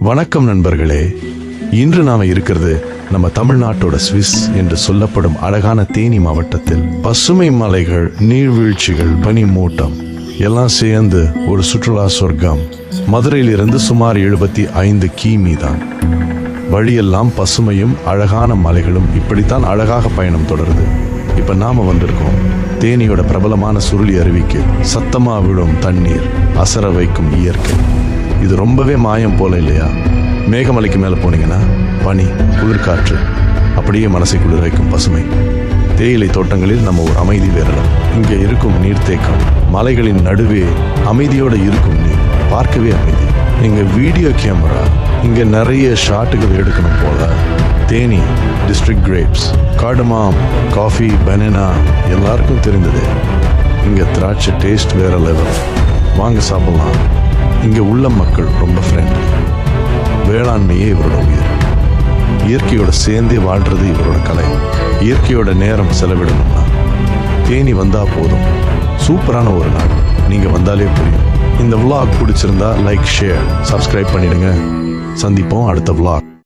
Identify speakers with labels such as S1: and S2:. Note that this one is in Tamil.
S1: வணக்கம் நண்பர்களே. இன்று நாம இருக்கிறது நம்ம தமிழ்நாட்டோட ஸ்விஸ் என்று சொல்லப்படும் அழகான தேனி மாவட்டத்தில். பசுமை மலைகள், நீர்வீழ்ச்சிகள், பனிமூட்டம் எல்லாம் சேர்ந்து ஒரு சுற்றுலா சொர்க்கம். மதுரையிலிருந்து சுமார் 75 கிமீ தான். வழியெல்லாம் பசுமையும் அழகான மலைகளும். இப்படித்தான் அழகாக பயணம் தொடருது. இப்ப நாம வந்திருக்கோம் தேனியோட பிரபலமான சுருளி அருவிக்கு. சத்தமா விழும் தண்ணீர், அசர வைக்கும் இயற்கை, இது ரொம்பவே மாயம் போல இல்லையா? மேகமலைக்கு மேலே போனீங்கன்னா பனி, குளிர்காற்று, அப்படியே மனசை குளிர வைக்கும் பசுமை. தேயிலை தோட்டங்களில் நம்ம ஒரு அமைதி வேறலாம். இங்கே இருக்கும் நீர்த்தேக்கம், மலைகளின் நடுவே அமைதியோடு இருக்கும் நீர், பார்க்கவே அமைதி. இங்கே வீடியோ கேமரா, இங்கே நிறைய ஷாட்டுகள் எடுக்கணும் போல. Theni district grapes, cardamom, coffee, banana எல்லாருக்கும் தெரிந்தது. இங்கே திராட்சை டேஸ்ட் வேற லெவல். வாங்க சாப்பிடலாம். இங்கே உள்ள மக்கள் ரொம்ப ஃப்ரெண்ட்லி. வேளாண்மையே இவரோட உயிர். இயற்கையோட சேர்ந்தே வாழ்றது இவரோட கலை. இயற்கையோட நேரம் செலவிடணும்னா தேனி வந்தா போதும். சூப்பரான ஒரு நாள். நீங்க வந்தாலே புரியும். இந்த vlog பிடிச்சிருந்தா லைக், ஷேர், சப்ஸ்கிரைப் பண்ணிடுங்க. சந்திப்போம் அடுத்த vlog.